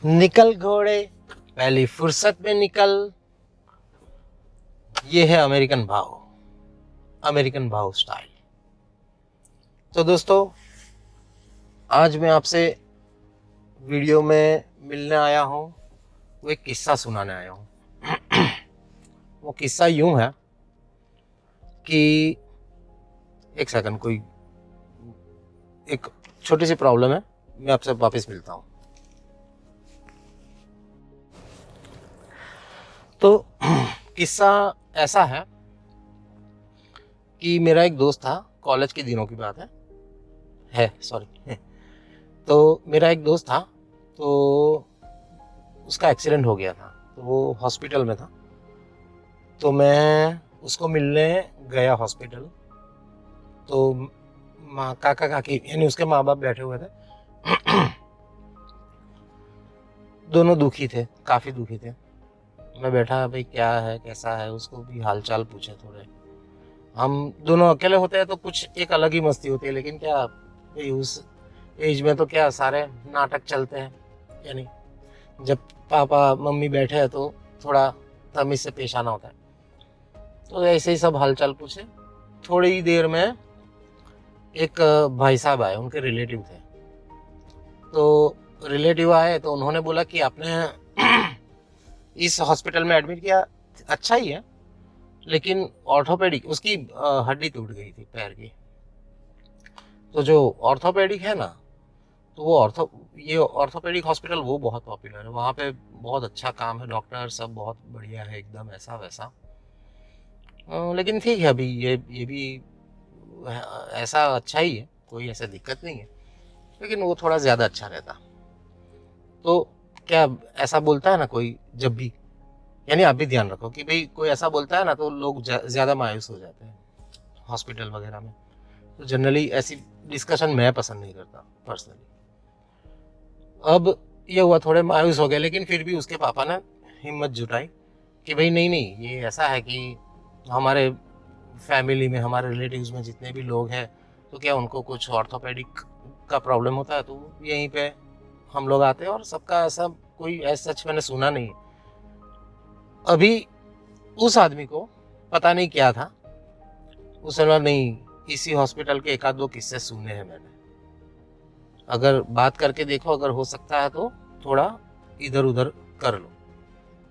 निकल घोड़े पहली फुर्सत में निकल। ये है अमेरिकन भाव स्टाइल। तो दोस्तों, आज मैं आपसे वीडियो में मिलने आया हूँ, वो एक किस्सा सुनाने आया हूँ। वो किस्सा यूं है कि एक सेकंड, कोई एक छोटी सी प्रॉब्लम है, मैं आपसे वापस मिलता हूँ। तो किस्सा ऐसा है कि मेरा एक दोस्त था, कॉलेज के दिनों की बात है सॉरी। तो मेरा एक दोस्त था, तो उसका एक्सीडेंट हो गया था, तो वो हॉस्पिटल में था। तो मैं उसको मिलने गया हॉस्पिटल। तो माँ काका काकी यानी उसके माँ बाप बैठे हुए थे। दोनों दुखी थे, काफ़ी दुखी थे। मैं बैठा, भाई क्या है कैसा है, उसको भी हालचाल पूछे थोड़े। हम दोनों अकेले होते हैं तो कुछ एक अलग ही मस्ती होती है, लेकिन क्या भाई उस एज में तो क्या सारे नाटक चलते हैं। यानी जब पापा मम्मी बैठे हैं तो थोड़ा तमीज से पेश आना होता है। तो ऐसे ही सब हालचाल पूछे। थोड़ी ही देर में एक भाई साहब आए, उनके रिलेटिव थे। तो रिलेटिव आए तो उन्होंने बोला कि आपने इस हॉस्पिटल में एडमिट किया, अच्छा ही है, लेकिन ऑर्थोपेडिक उसकी हड्डी टूट गई थी पैर की। तो जो ऑर्थोपेडिक है ना, तो वो ये ऑर्थोपेडिक हॉस्पिटल वो बहुत पॉपुलर है, वहाँ पे बहुत अच्छा काम है, डॉक्टर सब बहुत बढ़िया है, एकदम ऐसा वैसा। लेकिन ठीक है, अभी ये भी ऐसा अच्छा ही है, कोई ऐसा दिक्कत नहीं है, लेकिन वो थोड़ा ज़्यादा अच्छा रहता। तो क्या ऐसा बोलता है ना कोई जब भी, यानी आप भी ध्यान रखो कि भाई कोई ऐसा बोलता है ना तो लोग ज़्यादा मायूस हो जाते हैं हॉस्पिटल वगैरह में। तो जनरली ऐसी डिस्कशन मैं पसंद नहीं करता पर्सनली। अब ये हुआ, थोड़े मायूस हो गए, लेकिन फिर भी उसके पापा ने हिम्मत जुटाई कि भाई नहीं नहीं, ये ऐसा है कि हमारे फैमिली में, हमारे रिलेटिव्स में जितने भी लोग हैं, तो क्या उनको कुछ ऑर्थोपेडिक का प्रॉब्लम होता है तो यहीं पे हम लोग आते हैं, और सबका ऐसा कोई ऐसा सच मैंने सुना नहीं। अभी उस आदमी को पता नहीं क्या था, उसने बोला नहीं, इसी हॉस्पिटल के एक आध दो किस्से सुने हैं मैंने, अगर बात करके देखो, अगर हो सकता है तो थोड़ा इधर उधर कर लो।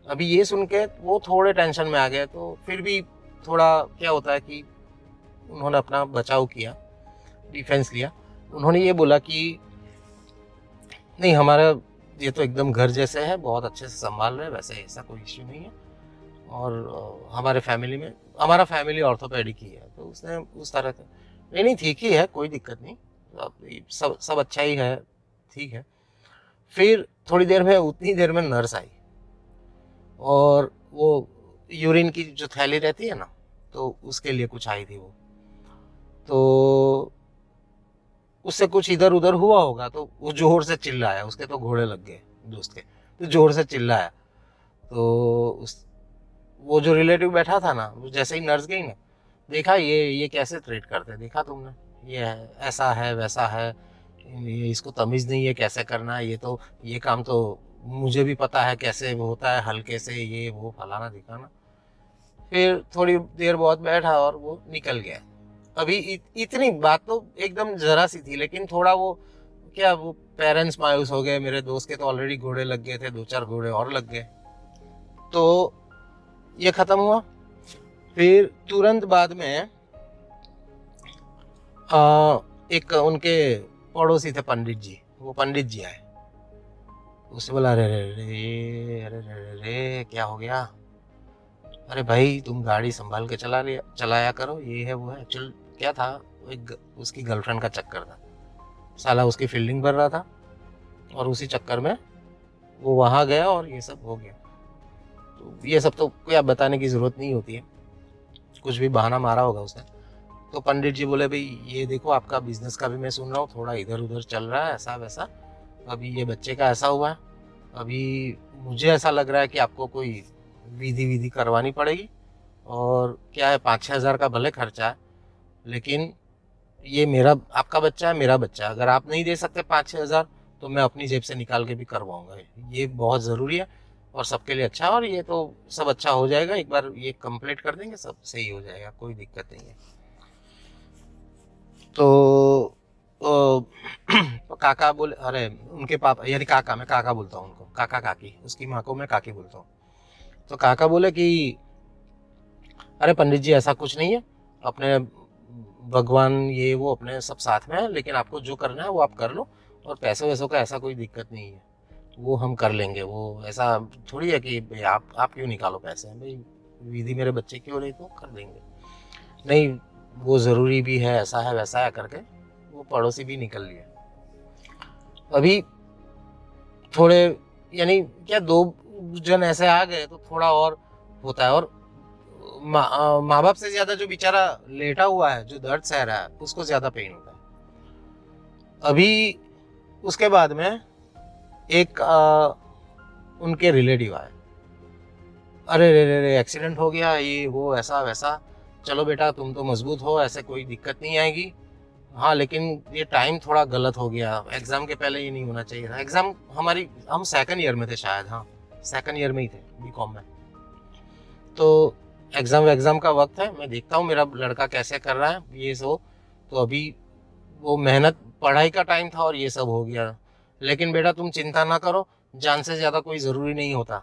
अभी ये सुन के वो थोड़े टेंशन में आ गए, तो फिर भी थोड़ा क्या होता है कि उन्होंने अपना बचाव किया, डिफेंस लिया। उन्होंने ये बोला कि नहीं, हमारा ये तो एकदम घर जैसे है, बहुत अच्छे से संभाल रहे हैं, वैसे ऐसा कोई इश्यू नहीं है, और हमारे फैमिली में, हमारा फैमिली ऑर्थोपेडिक ही है। तो उसने उस तरह का, नहीं नहीं ठीक ही है, कोई दिक्कत नहीं, सब सब अच्छा ही है, ठीक है। फिर थोड़ी देर में, उतनी देर में नर्स आई, और वो यूरिन की जो थैली रहती है ना, तो उसके लिए कुछ आई थी वो। तो उससे कुछ इधर उधर हुआ होगा, तो वो जोर से चिल्लाया, उसके तो घोड़े लग गए दोस्त के, तो जोर से चिल्लाया। तो उस वो जो रिलेटिव बैठा था ना, वो जैसे ही नर्स गई ना, देखा ये कैसे ट्रीट करते हैं, देखा तुमने, ये ऐसा है वैसा है, ये इसको तमीज़ नहीं है कैसे करना है, ये काम तो मुझे भी पता है कैसे वो होता है, हल्के से ये वो फलाना दिखाना। फिर थोड़ी देर बहुत बैठा और वो निकल गया। अभी इतनी बात तो एकदम जरा सी थी, लेकिन थोड़ा वो क्या, वो पेरेंट्स मायूस हो गए, मेरे दोस्त के तो ऑलरेडी घोड़े लग गए थे, दो चार घोड़े और लग गए। तो ये खत्म हुआ। फिर तुरंत बाद में एक उनके पड़ोसी थे, पंडित जी, वो पंडित जी आए। उससे बोला, अरे रे रे, अरे रे रे, क्या हो गया? अरे भाई तुम गाड़ी संभाल के चलाया करो, ये है वो है। एक्चुअल क्या था, उसकी गर्लफ्रेंड का चक्कर था, साला उसकी फील्डिंग भर रहा था, और उसी चक्कर में वो वहाँ गया और ये सब हो गया। तो ये सब तो कोई आप बताने की ज़रूरत नहीं होती है, कुछ भी बहाना मारा होगा उसने। तो पंडित जी बोले, भाई ये देखो, आपका बिजनेस का भी मैं सुन रहा हूँ, थोड़ा इधर उधर चल रहा है ऐसा वैसा, अभी ये बच्चे का ऐसा हुआ है, अभी मुझे ऐसा लग रहा है कि आपको कोई विधि विधि करवानी पड़ेगी। और क्या है, 5-6 हज़ार का भले खर्चा है, लेकिन ये मेरा आपका बच्चा है, मेरा बच्चा है, अगर आप नहीं दे सकते 5-6 हज़ार, तो मैं अपनी जेब से निकाल के भी करवाऊंगा। ये बहुत ज़रूरी है और सबके लिए अच्छा है, और ये तो सब अच्छा हो जाएगा। एक बार ये कंप्लीट कर देंगे सब सही हो जाएगा, कोई दिक्कत नहीं है। तो तो काका बोले, अरे उनके पापा यानी काका, मैं काका बोलता हूँ उनको, काका काकी, उसकी माँ को मैं काकी बोलता हूँ। तो काका बोले कि अरे पंडित जी ऐसा कुछ नहीं है, अपने भगवान ये वो अपने सब साथ में है, लेकिन आपको जो करना है वो आप कर लो, और पैसों वैसों का ऐसा कोई दिक्कत नहीं है, वो हम कर लेंगे। वो ऐसा थोड़ी है कि भाई आप क्यों निकालो पैसे, भाई विधि मेरे बच्चे की हो रही तो कर देंगे। नहीं, वो ज़रूरी भी है, ऐसा है वैसा है करके वो पड़ोसी भी निकल लिए। अभी थोड़े यानी क्या, दो जन ऐसे आ गए तो थोड़ा और होता है। और माँ बाप से ज्यादा जो बेचारा लेटा हुआ है, जो दर्द सह रहा है, उसको ज्यादा पेन होता है। अभी उसके बाद में एक उनके रिलेटिव आए, अरे रे रे रे एक्सीडेंट हो गया, ये वो ऐसा वैसा, चलो बेटा तुम तो मजबूत हो, ऐसे कोई दिक्कत नहीं आएगी। हाँ लेकिन ये टाइम थोड़ा गलत हो गया, एग्जाम के पहले ये नहीं होना चाहिए था। एग्जाम हम सेकंड ईयर में थे शायद, हाँ सेकंड ईयर में ही थे बीकॉम में। तो एग्जाम का वक्त है, मैं देखता हूँ मेरा लड़का कैसे कर रहा है ये सो। तो अभी वो मेहनत पढ़ाई का टाइम था और ये सब हो गया। लेकिन बेटा तुम चिंता ना करो, जान से ज़्यादा कोई ज़रूरी नहीं होता,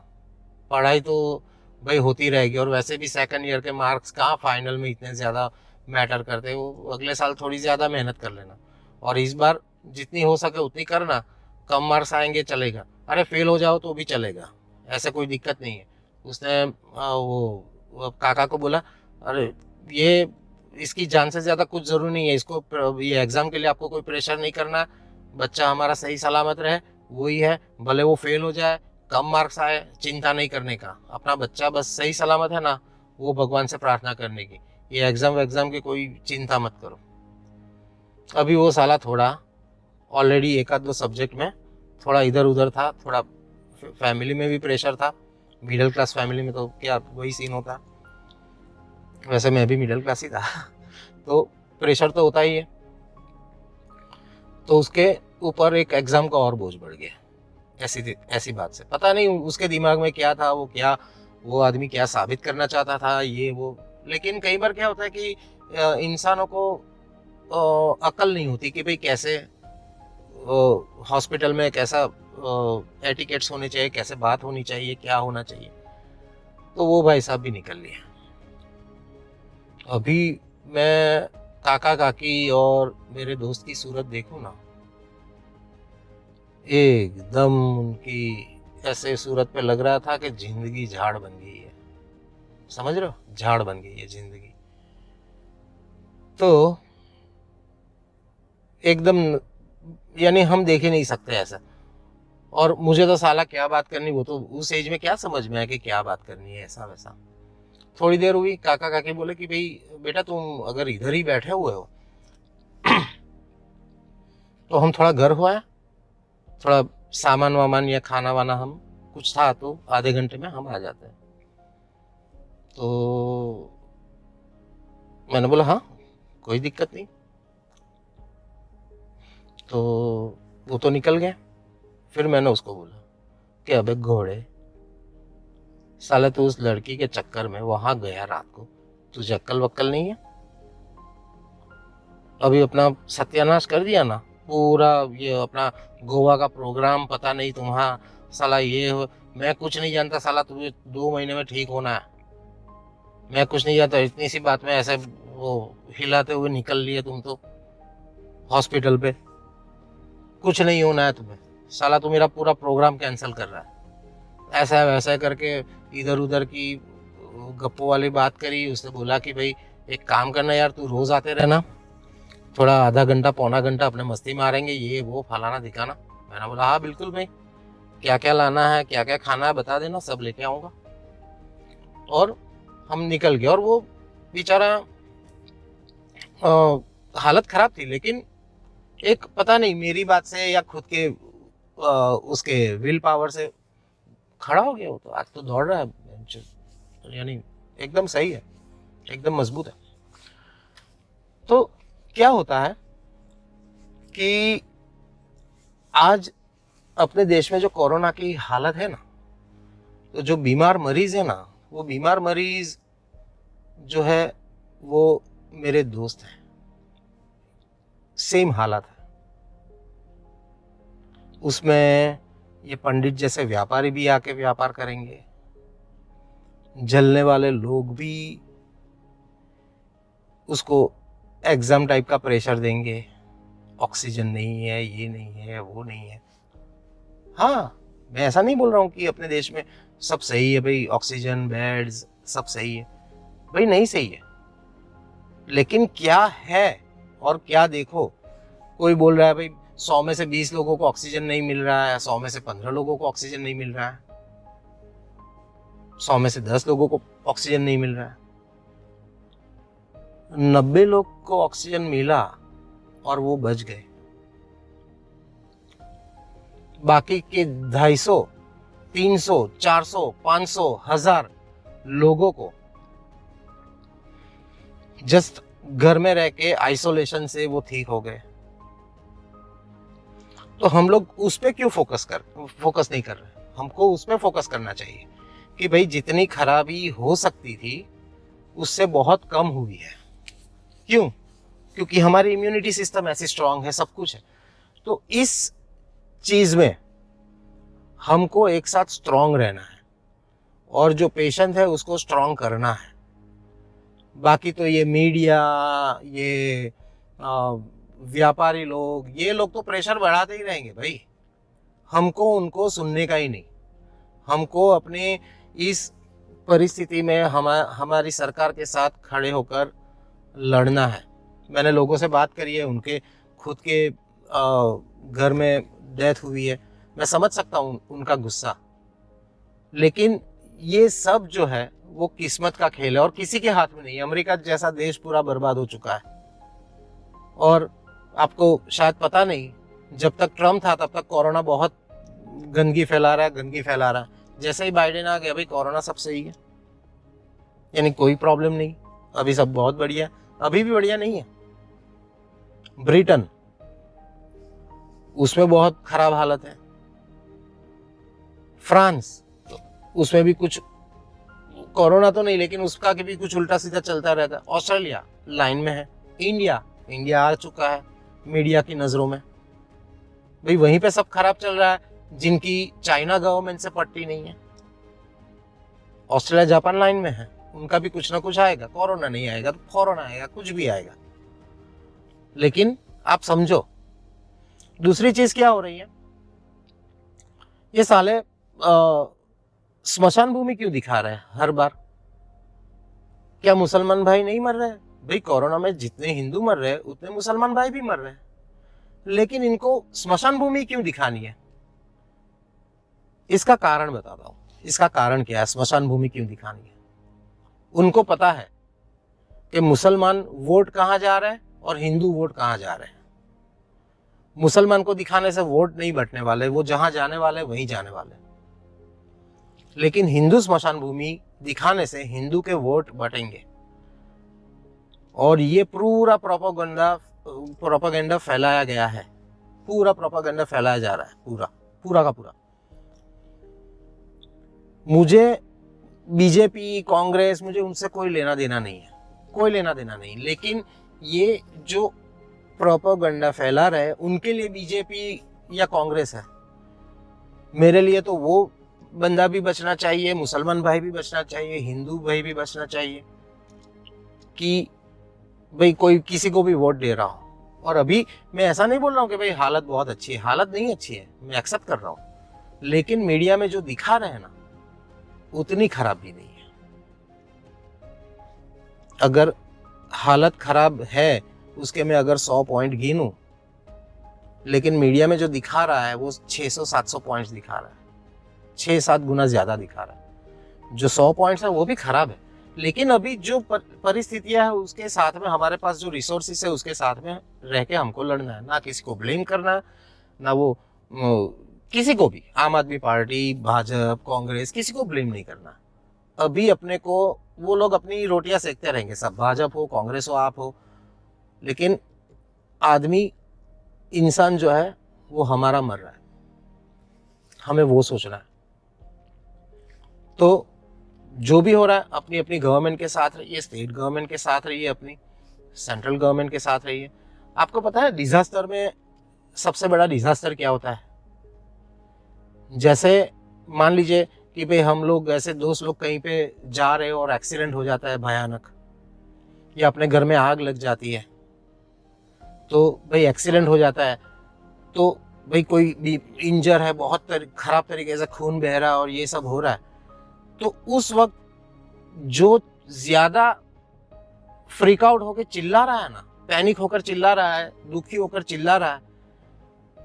पढ़ाई तो भाई होती रहेगी। और वैसे भी सेकंड ईयर के मार्क्स कहाँ फाइनल में इतने ज़्यादा मैटर करते, वो अगले साल थोड़ी ज़्यादा मेहनत कर लेना, और इस बार जितनी हो सके उतनी करना। कम मार्क्स आएंगे चलेगा, अरे फेल हो जाओ तो भी चलेगा, ऐसे कोई दिक्कत नहीं है। उसने वो काका को बोला, अरे ये इसकी जान से ज़्यादा कुछ ज़रूरी नहीं है, इसको ये एग्ज़ाम के लिए आपको कोई प्रेशर नहीं करना है, बच्चा हमारा सही सलामत रहे वही है, भले वो फेल हो जाए, कम मार्क्स आए, चिंता नहीं करने का, अपना बच्चा बस सही सलामत है ना, वो भगवान से प्रार्थना करने की, ये एग्ज़ाम की कोई चिंता मत करो। अभी वो साला थोड़ा ऑलरेडी एक आध दो सब्जेक्ट में थोड़ा इधर उधर था, थोड़ा फैमिली में भी प्रेशर था, मिडिल क्लास फैमिली में तो क्या वही सीन होता, वैसे मैं भी मिडिल क्लास ही था तो प्रेशर तो होता ही है। तो उसके ऊपर एक एग्ज़ाम का और बोझ बढ़ गया, ऐसी बात से। पता नहीं उसके दिमाग में क्या था, वो आदमी क्या साबित करना चाहता था ये वो। लेकिन कई बार क्या होता है कि इंसानों को अकल नहीं होती कि भाई कैसे हॉस्पिटल में कैसा एटिकेट्स होने चाहिए, कैसे बात होनी चाहिए, क्या होना चाहिए। तो वो भाई साहब भी निकल लिए। अभी मैं काका काकी और मेरे दोस्त की सूरत देखूं ना, एकदम उनकी ऐसे सूरत पे लग रहा था कि जिंदगी झाड़ बन गई है, समझ रहे हो, झाड़ बन गई है जिंदगी। तो एकदम यानी हम देख ही नहीं सकते ऐसा। और मुझे तो साला क्या बात करनी, वो तो उस एज में क्या समझ में आया कि क्या बात करनी है, ऐसा वैसा। थोड़ी देर हुई, काका काकी बोले कि भाई बेटा तुम अगर इधर ही बैठे हुए हो तो हम थोड़ा घर हुआ है, थोड़ा सामान वामान या खाना वाना हम कुछ था तो आधे घंटे में हम आ जाते हैं। तो मैंने बोला हाँ कोई दिक्कत नहीं। तो वो तो निकल गए। फिर मैंने उसको बोला कि अबे घोड़े, साले तू उस लड़की के चक्कर में वहां गया रात को, तुझे अक्ल वक्ल नहीं है? अभी अपना सत्यानाश कर दिया ना पूरा, ये अपना गोवा का प्रोग्राम पता नहीं तुम्हारा, साला मैं कुछ नहीं जानता, साला तुझे 2 महीने में ठीक होना है, मैं कुछ नहीं जानता, इतनी सी बात में ऐसे वो हिलाते हुए निकल लिए तुम तो हॉस्पिटल पे, कुछ नहीं होना है तुम्हें, साला तू मेरा पूरा प्रोग्राम कैंसिल कर रहा है, ऐसा वैसा करके इधर उधर की गप्पो वाली बात करी। उसने बोला कि भाई एक काम करना यार, तू रोज आते रहना, थोड़ा आधा घंटा पौना घंटा अपने मस्ती मारेंगे, ये वो फलाना दिखाना। मैंने बोला हाँ बिल्कुल भाई, क्या क्या लाना है क्या क्या खाना है बता देना, सब लेके आऊँगा। और हम निकल गए। और वो बेचारा हालत खराब थी, लेकिन एक पता नहीं मेरी बात से या खुद के उसके विल पावर से खड़ा हो गया। वो तो आज तो दौड़ रहा है, यानी एकदम सही है, एकदम मजबूत है। तो क्या होता है कि आज अपने देश में जो कोरोना की हालत है ना, तो जो बीमार मरीज है ना, वो बीमार मरीज जो है वो मेरे दोस्त हैं, सेम हालत है। उसमें ये पंडित जैसे व्यापारी भी आके व्यापार करेंगे, जलने वाले लोग भी उसको एग्जाम टाइप का प्रेशर देंगे, ऑक्सीजन नहीं है, ये नहीं है, वो नहीं है। हाँ, मैं ऐसा नहीं बोल रहा हूँ कि अपने देश में सब सही है भाई, ऑक्सीजन बेड्स सब सही है, भाई नहीं सही है, लेकिन क्या है और क्या देखो। कोई बोल रहा है भाई 100 में से 20 लोगों को ऑक्सीजन नहीं मिल रहा है, 100 में से 15 लोगों को ऑक्सीजन नहीं मिल रहा है, 100 में से 10 लोगों को ऑक्सीजन नहीं मिल रहा है। 90 लोग को ऑक्सीजन मिला और वो बच गए, बाकी के 250, 300, 400, 500, 1000 लोगों को जस्ट घर में रह के आइसोलेशन से वो ठीक हो गए। तो हम लोग उस पे क्यों फोकस नहीं कर रहे? हमको उस पे फोकस करना चाहिए कि भाई जितनी खराबी हो सकती थी उससे बहुत कम हुई है। क्यों? क्योंकि हमारी इम्यूनिटी सिस्टम ऐसी स्ट्रांग है, सब कुछ है। तो इस चीज में हमको एक साथ स्ट्रांग रहना है और जो पेशेंट है उसको स्ट्रांग करना है। बाकी तो ये मीडिया, ये व्यापारी लोग, ये लोग तो प्रेशर बढ़ाते ही रहेंगे भाई, हमको उनको सुनने का ही नहीं। हमको अपने इस परिस्थिति में हमारी सरकार के साथ खड़े होकर लड़ना है। मैंने लोगों से बात करी है, उनके खुद के घर में डेथ हुई है, मैं समझ सकता हूँ उनका गुस्सा, लेकिन ये सब जो है वो किस्मत का खेल है और किसी के हाथ में नहीं है। अमेरिका जैसा देश पूरा बर्बाद हो चुका है और आपको शायद पता नहीं, जब तक ट्रम्प था तब तक कोरोना बहुत गंदगी फैला रहा है। जैसे ही बाइडेन आ गया, भाई कोरोना सब सही है, यानी कोई प्रॉब्लम नहीं, अभी सब बहुत बढ़िया है। अभी भी बढ़िया नहीं है। ब्रिटेन, उसमें बहुत खराब हालत है। फ्रांस, तो उसमें भी कुछ कोरोना तो नहीं, लेकिन उसका भी कुछ उल्टा सीधा चलता रहता है। ऑस्ट्रेलिया लाइन में है। इंडिया आ चुका है मीडिया की नजरों में, भाई वहीं पे सब खराब चल रहा है जिनकी चाइना गवर्नमेंट से पट्टी नहीं है। ऑस्ट्रेलिया जापान लाइन में है, उनका भी कुछ ना कुछ आएगा। कोरोना नहीं आएगा तो फौरन आएगा, कुछ भी आएगा। लेकिन आप समझो दूसरी चीज क्या हो रही है, ये साले स्मशान भूमि क्यों दिखा रहे हैं हर बार? क्या मुसलमान भाई नहीं मर रहे हैं? भाई कोरोना में जितने हिंदू मर रहे हैं उतने मुसलमान भाई भी मर रहे हैं, लेकिन इनको स्मशान भूमि क्यों दिखानी है? इसका कारण बताता हूं। इसका कारण क्या है, स्मशान भूमि क्यों दिखानी है? उनको पता है कि मुसलमान वोट कहां जा रहे हैं और हिंदू वोट कहां जा रहे हैं। मुसलमान को दिखाने से वोट नहीं बटने वाले, वो जहां जाने वाले वहीं जाने वाले। लेकिन हिंदू स्मशान भूमि दिखाने से हिंदू के वोट बटेंगे और ये पूरा प्रोपेगेंडा फैलाया गया है, पूरा प्रोपेगेंडा फैलाया जा रहा है, पूरा का पूरा। मुझे बीजेपी, कांग्रेस, मुझे उनसे कोई लेना देना नहीं है, कोई लेना देना नहीं, लेकिन ये जो प्रोपेगेंडा फैला रहे उनके लिए बीजेपी या कांग्रेस है। मेरे लिए तो वो बंदा भी बचना चाहिए, मुसलमान भाई भी बचना चाहिए, हिंदू भाई भी बचना चाहिए कि भाई कोई किसी को भी वोट दे रहा हो। और अभी मैं ऐसा नहीं बोल रहा हूँ कि भाई हालत बहुत अच्छी है, हालत नहीं अच्छी है, मैं एक्सेप्ट कर रहा हूँ, लेकिन मीडिया में जो दिखा रहे हैं ना उतनी खराब भी नहीं है। अगर हालत खराब है उसके मैं अगर 100 पॉइंट गिनूं, लेकिन मीडिया में जो दिखा रहा है वो 600-700 पॉइंट्स दिखा रहा है, 6-7 गुना ज्यादा दिखा रहा है। जो 100 पॉइंट्स है वो भी खराब है, लेकिन अभी जो परिस्थितियां है उसके साथ में हमारे पास जो रिसोर्सेस है उसके साथ में रह के हमको लड़ना है, ना किसी को ब्लेम करना है, ना वो किसी को भी, आम आदमी पार्टी, भाजपा, कांग्रेस, किसी को ब्लेम नहीं करना। अभी अपने को वो लोग अपनी रोटियां सेकते रहेंगे, सब भाजपा हो, कांग्रेस हो, आप हो, लेकिन आदमी, इंसान जो है वो हमारा मर रहा है। हमें वो सोचना है। तो जो भी हो रहा है अपनी अपनी गवर्नमेंट के साथ रहिए, स्टेट गवर्नमेंट के साथ रहिए, अपनी सेंट्रल गवर्नमेंट के साथ रहिए। आपको पता है डिजास्टर में सबसे बड़ा डिजास्टर क्या होता है? जैसे मान लीजिए कि भाई हम लोग ऐसे दोस्त लोग कहीं पे जा रहे हो और एक्सीडेंट हो जाता है भयानक, या अपने घर में आग लग जाती है, तो भाई एक्सीडेंट हो जाता है, तो भाई कोई भी इंजर है, बहुत खराब तरीके से खून बह रहा है और ये सब हो रहा है, तो उस वक्त जो ज्यादा फ्रीक आउट होकर चिल्ला रहा है ना, पैनिक होकर चिल्ला रहा है, दुखी होकर चिल्ला रहा है,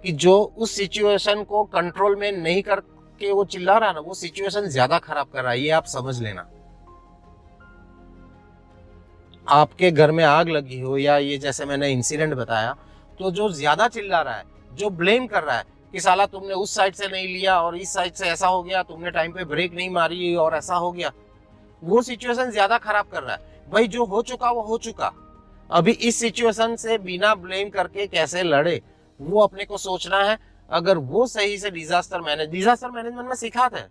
कि जो उस सिचुएशन को कंट्रोल में नहीं करके वो चिल्ला रहा है ना, वो सिचुएशन ज्यादा खराब कर रहा है। ये आप समझ लेना। आपके घर में आग लगी हो, या ये जैसे मैंने इंसिडेंट बताया, तो जो ज्यादा चिल्ला रहा है, जो ब्लेम कर रहा है कि साला तुमने उस साइड से नहीं लिया और इस साइड से ऐसा हो गया, तुमने टाइम पे ब्रेक नहीं मारी और ऐसा हो गया, वो सिचुएशन ज्यादा खराब कर रहा है। भाई जो हो चुका वो हो चुका, अभी इस सिचुएशन से बिना ब्लेम करके कैसे लड़े, वो अपने को सोचना है। अगर वो सही से डिजास्टर मैनेजमेंट में सिखाते हैं,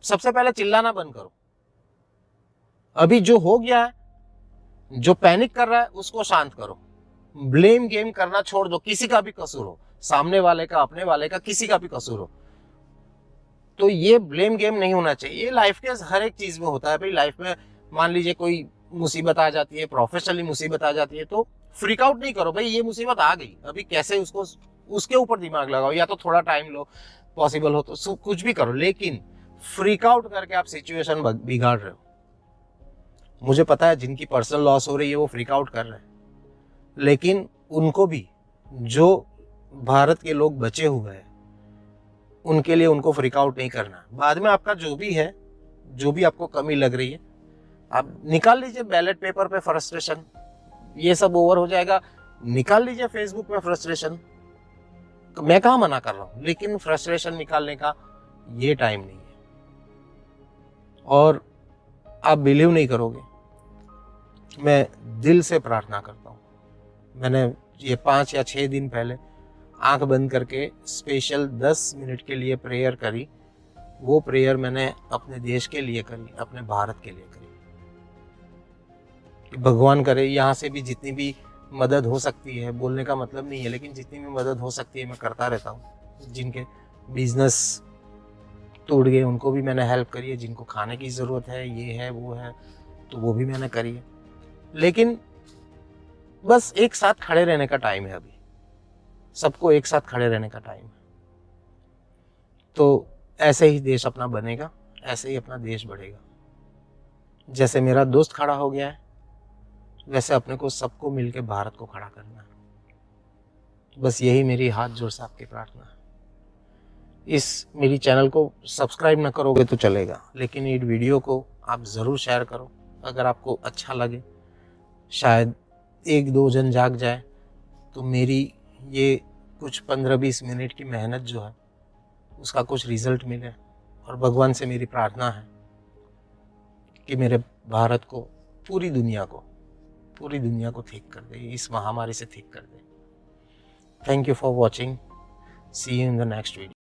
सबसे पहले चिल्लाना बंद करो। अभी जो हो गया है, जो पैनिक कर रहा है उसको शांत करो, ब्लेम गेम करना छोड़ दो। किसी का भी कसूर हो, सामने वाले का, अपने वाले का, किसी का भी कसूर हो, तो ये ब्लेम गेम नहीं होना चाहिए। ये लाइफ के हर एक चीज में होता है भाई। लाइफ में मान लीजिए कोई मुसीबत आ जाती है, प्रोफेशनली मुसीबत आ जाती है, तो फ्रीक आउट नहीं करो भाई, ये मुसीबत आ गई, अभी कैसे उसको, उसके ऊपर दिमाग लगाओ, या तो थोड़ा टाइम लो, पॉसिबल हो तो कुछ भी करो, लेकिन फ्रीक आउट करके आप सिचुएशन बिगाड़ रहे हो। मुझे पता है जिनकी पर्सनल लॉस हो रही है वो फ्रीक आउट कर रहे हैं, लेकिन उनको भी, जो भारत के लोग बचे हुए हैं, उनके लिए उनको फ्रीक आउट नहीं करना। बाद में आपका जो भी है, जो भी आपको कमी लग रही है, आप निकाल लीजिए बैलेट पेपर पे फ्रस्ट्रेशन, ये सब ओवर हो जाएगा। निकाल लीजिए फेसबुक पे फ्रस्ट्रेशन, मैं कहाँ मना कर रहा हूँ, लेकिन फ्रस्ट्रेशन निकालने का ये टाइम नहीं है। और आप बिलीव नहीं करोगे, मैं दिल से प्रार्थना करता हूँ। मैंने ये 5 या 6 दिन पहले आंख बंद करके स्पेशल 10 मिनट के लिए प्रेयर करी। वो प्रेयर मैंने अपने देश के लिए करी, अपने भारत के लिए करी, कि भगवान करे यहाँ से भी जितनी भी मदद हो सकती है, बोलने का मतलब नहीं है, लेकिन जितनी भी मदद हो सकती है मैं करता रहता हूँ। जिनके बिजनेस टूट गए उनको भी मैंने हेल्प करी है, जिनको खाने की ज़रूरत है, ये है वो है, तो वो भी मैंने करी है। लेकिन बस एक साथ खड़े रहने का टाइम है अभी, सबको एक साथ खड़े रहने का टाइम है। तो ऐसे ही देश अपना बनेगा, ऐसे ही अपना देश बढ़ेगा। जैसे मेरा दोस्त खड़ा हो गया है, वैसे अपने को सबको मिलकर भारत को खड़ा करना है। बस यही मेरी हाथ जोड़ से आपकी प्रार्थना है। इस मेरी चैनल को सब्सक्राइब ना करोगे तो चलेगा, लेकिन ये वीडियो को आप ज़रूर शेयर करो। अगर आपको अच्छा लगे, शायद 1-2 जन जाग जाए, तो मेरी ये कुछ 15-20 मिनट की मेहनत जो है उसका कुछ रिजल्ट मिले। और भगवान से मेरी प्रार्थना है कि मेरे भारत को, पूरी दुनिया को ठीक कर दे, इस महामारी से ठीक कर दे। Thank you for watching, see you in the next video.